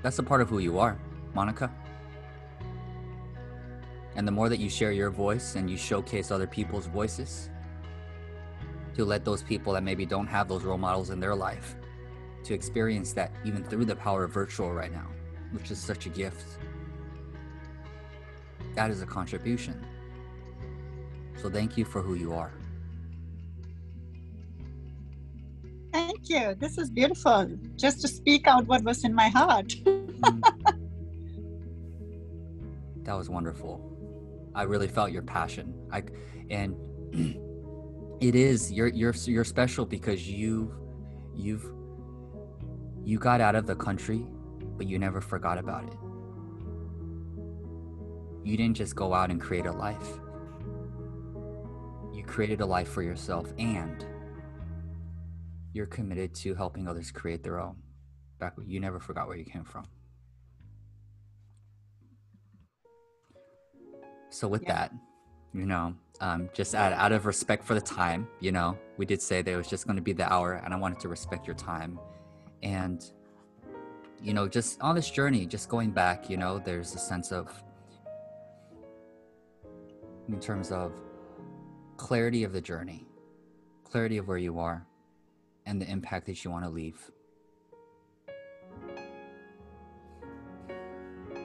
That's a part of who you are, Monica. And the more that you share your voice and you showcase other people's voices, to let those people that maybe don't have those role models in their life to experience that even through the power of virtual right now, which is such a gift. That is a contribution. So thank you for who you are. Thank you. This is beautiful. Just to speak out what was in my heart. That was wonderful. I really felt your passion. And it is you're special because you got out of the country, but you never forgot about it. You didn't just go out and create a life. You created a life for yourself, and you're committed to helping others create their own. You never forgot where you came from. So with that, just out of respect for the time, we did say that it was just going to be the hour, and I wanted to respect your time. And, just on this journey, just going back, there's a sense of, in terms of clarity of the journey, clarity of where you are, and the impact that you want to leave.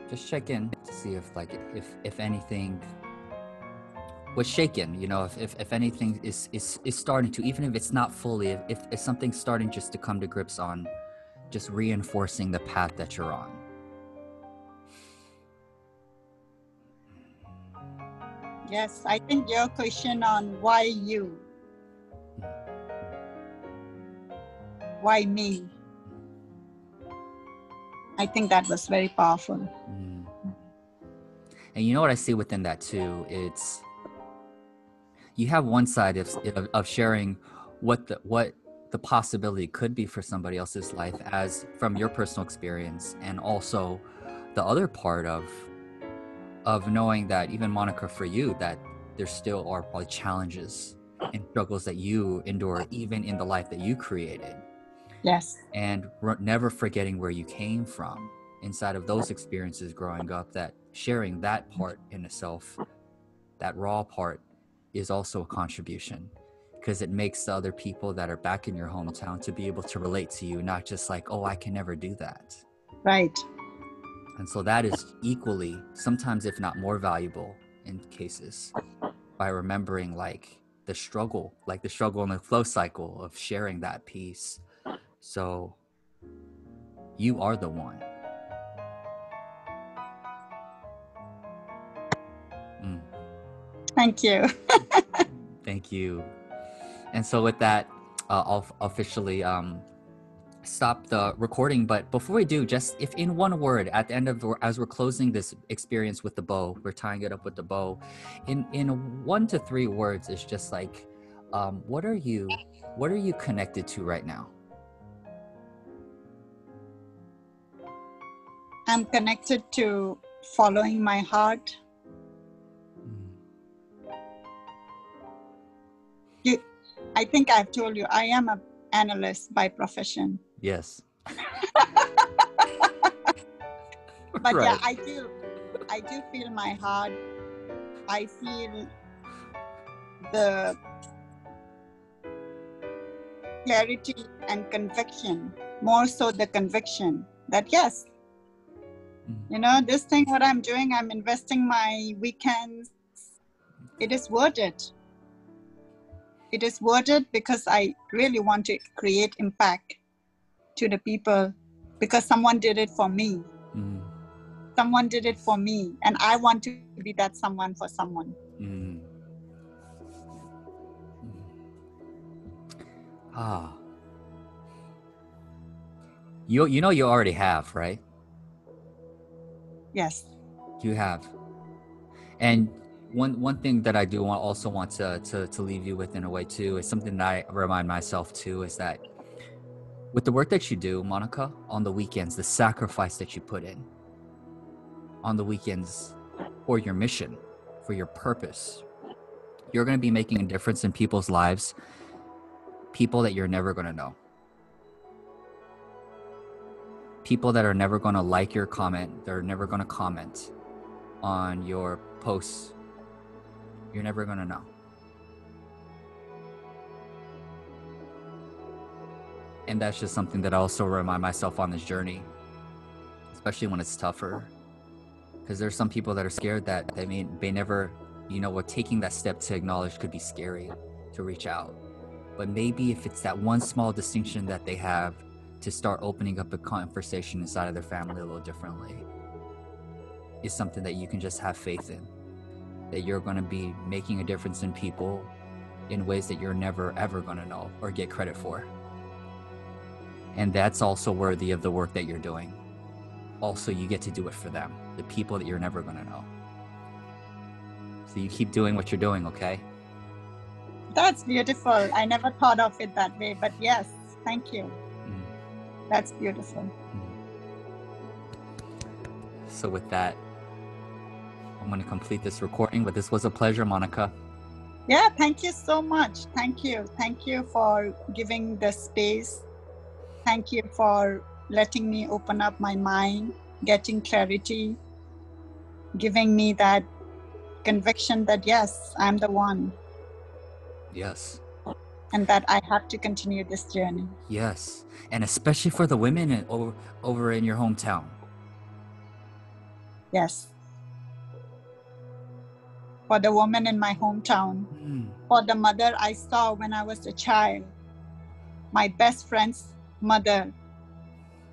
Just check in to see if anything was shaken, if anything is starting to, even if it's not fully, if something's starting just to come to grips on just reinforcing the path that you're on. Yes, I think your question on why you, why me, I think that was very powerful. And you know what I see within that too? It's, you have one side of sharing what the possibility could be for somebody else's life as from your personal experience, and also the other part of knowing that even, Monica, for you, that there still are probably challenges and struggles that you endure even in the life that you created. Yes. And never forgetting where you came from. inside of those experiences growing up, that sharing that part in itself, that raw part, is also a contribution, because it makes the other people that are back in your hometown to be able to relate to you, not just like, oh, I can never do that. Right. And so that is equally, sometimes if not more valuable in cases, by remembering like the struggle in the flow cycle of sharing that piece. So you are the one. Thank you. Thank you. And so with that, I'll officially stop the recording. But before we do, just if in one word at the end of, as we're closing this experience with the bow, we're tying it up with the bow, in 1 to 3 words, it's just like, what are you connected to right now? I'm connected to following my heart. I think I've told you, I am an analyst by profession. Yes. But right. yeah, I do feel my heart. I feel the clarity and conviction, more so the conviction that yes, you know, this thing, what I'm doing, I'm investing my weekends. It is worth it. It is worth it because I really want to create impact to the people, because someone did it for me. Someone did it for me, and I want to be that someone for someone. You know you already have, right? Yes. You have. And one thing that I do want to leave you with in a way too is something that I remind myself too, is that with the work that you do, Monica, on the weekends, the sacrifice that you put in on the weekends for your mission, for your purpose, you're going to be making a difference in people's lives, people that you're never going to know. People that are never going to like your comment, they're never going to comment on your posts. You're never going to know. And that's just something that I also remind myself on this journey, especially when it's tougher. Because there's some people that are scared that they may never, you know, what taking that step to acknowledge could be scary, to reach out. But maybe if it's that one small distinction that they have to start opening up a conversation inside of their family a little differently, is something that you can just have faith in, that you're going to be making a difference in people in ways that you're never ever going to know or get credit for. And that's also worthy of the work that you're doing. Also, you get to do it for them, the people that you're never going to know. So you keep doing what you're doing, okay? That's beautiful. I never thought of it that way, but yes, thank you. That's beautiful. So with that, I'm going to complete this recording, but this was a pleasure, Monica. Yeah, thank you so much. Thank you. Thank you for giving the space. Thank you for letting me open up my mind, getting clarity, giving me that conviction that yes, I'm the one. Yes. And that I have to continue this journey. Yes. And especially for the women over in your hometown. Yes. For the woman in my hometown. For the mother I saw when I was a child. My best friend's mother,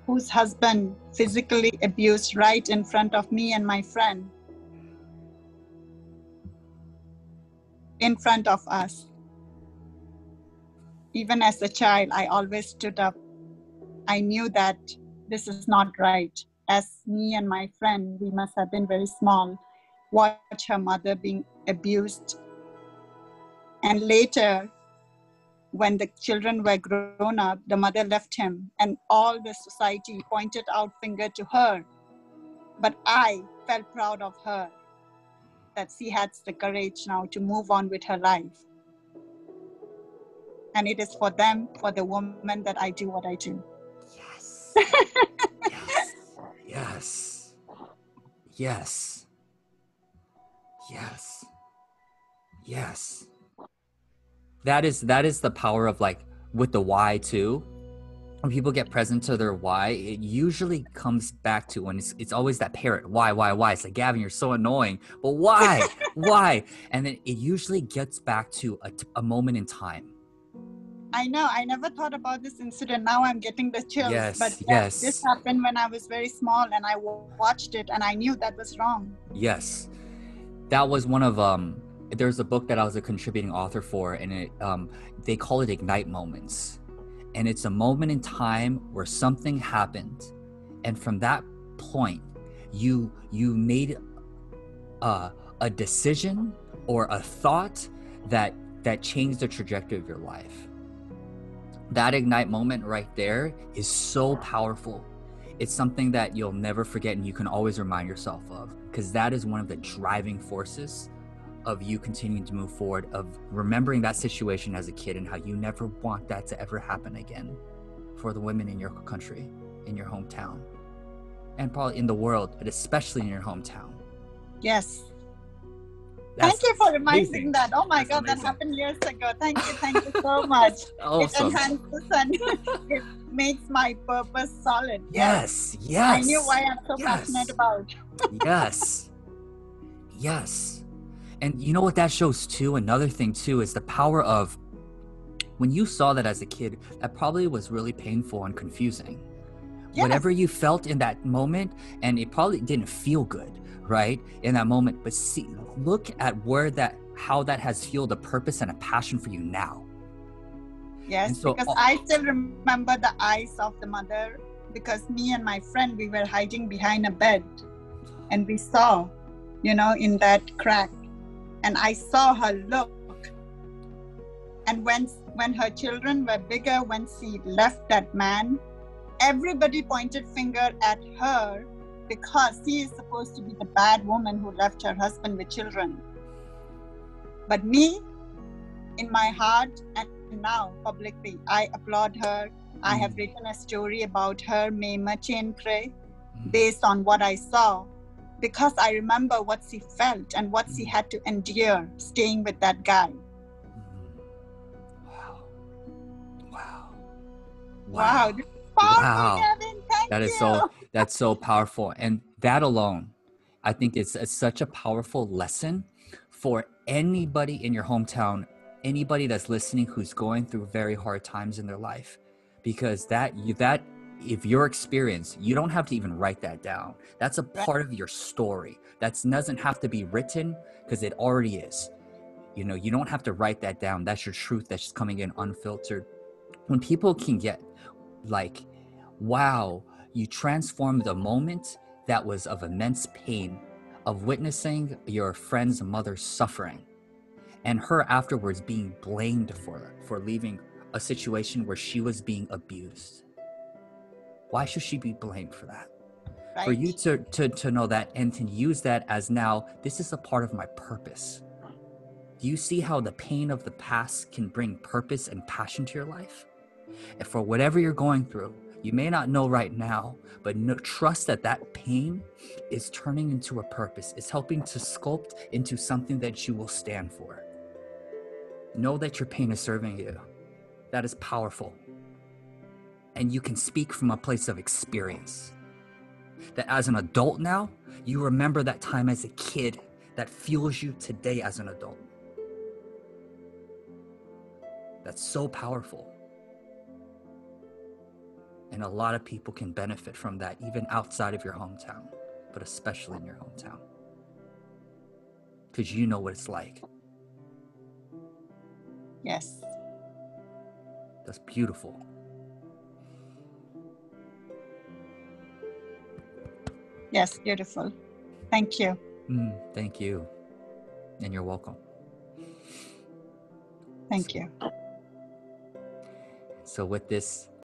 whose husband physically abused right in front of me and my friend. In front of us. Even as a child, I always stood up. I knew that this is not right. As me and my friend, we must have been very small, watch her mother being abused. And later, when the children were grown up, the mother left him, and all the society pointed out finger to her. But I felt proud of her, that she had the courage now to move on with her life. And it is for them, for the woman, that I do what I do. Yes. Yes. Yes. Yes. Yes. Yes. That is the power of like with the why too. When people get present to their why, it usually comes back to when it's always that parrot, why? It's like, Gavin, you're so annoying, but why? Why? And then it usually gets back to a moment in time. I know. I never thought about this incident. Now I'm getting the chills. But Yes, yeah, this yes, happened when I was very small, and I watched it, and I knew that was wrong. yes. That was one of there's a book that I was a contributing author for, and it they call it Ignite Moments. And it's a moment in time where something happened, and from that point you made a decision or a thought that changed the trajectory of your life. That ignite moment right there is so powerful. It's something that you'll never forget, and you can always remind yourself of, because that is one of the driving forces of you continuing to move forward, of remembering that situation as a kid and how you never want that to ever happen again for the women in your country, in your hometown, and probably in the world, but especially in your hometown. Yes. That's Thank you for reminding amazing. that. Oh my That's God, that amazing. happened years ago. Thank you so much. Awesome. It enhances and it makes my purpose solid. Yes, I knew yes, why I'm so passionate yes, about. yes, yes. And you know what that shows too? Another thing too is the power of, when you saw that as a kid, that probably was really painful and confusing. Yes. Whatever you felt in that moment, and it probably didn't feel good, right? In that moment, but see, look at how that has fueled a purpose and a passion for you now. Yes, so, because I still remember the eyes of the mother, because me and my friend, we were hiding behind a bed, and we saw, in that crack, and I saw her look. And when her children were bigger, when she left that man, everybody pointed finger at her, because she is supposed to be the bad woman who left her husband with children. But me, in my heart, and now publicly, I applaud her. I have written a story about her, May Machin Pray, based on what I saw, because I remember what she felt and what she had to endure staying with that guy. Wow. This is powerful, Gavin. Thank you. That's so powerful. And that alone, I think it's such a powerful lesson for anybody in your hometown, anybody that's listening who's going through very hard times in their life, because if your experience, you don't have to even write that down. That's a part of your story. That doesn't have to be written, because it already is. You don't have to write that down. That's your truth that's just coming in unfiltered. When people can get like, wow, you transformed a moment that was of immense pain, of witnessing your friend's mother suffering, and her afterwards being blamed for leaving a situation where she was being abused. Why should she be blamed for that? Right. For you to know that and to use that as, now, this is a part of my purpose. Do you see how the pain of the past can bring purpose and passion to your life? And for whatever you're going through, you may not know right now, but trust that pain is turning into a purpose. It's helping to sculpt into something that you will stand for. Know that your pain is serving you. That is powerful. And you can speak from a place of experience. That as an adult now, you remember that time as a kid that fuels you today as an adult. That's so powerful. And a lot of people can benefit from that, even outside of your hometown, but especially in your hometown. Because you know what it's like. Yes. That's beautiful. Yes, beautiful. Thank you. Thank you. And you're welcome. Thank you. So with this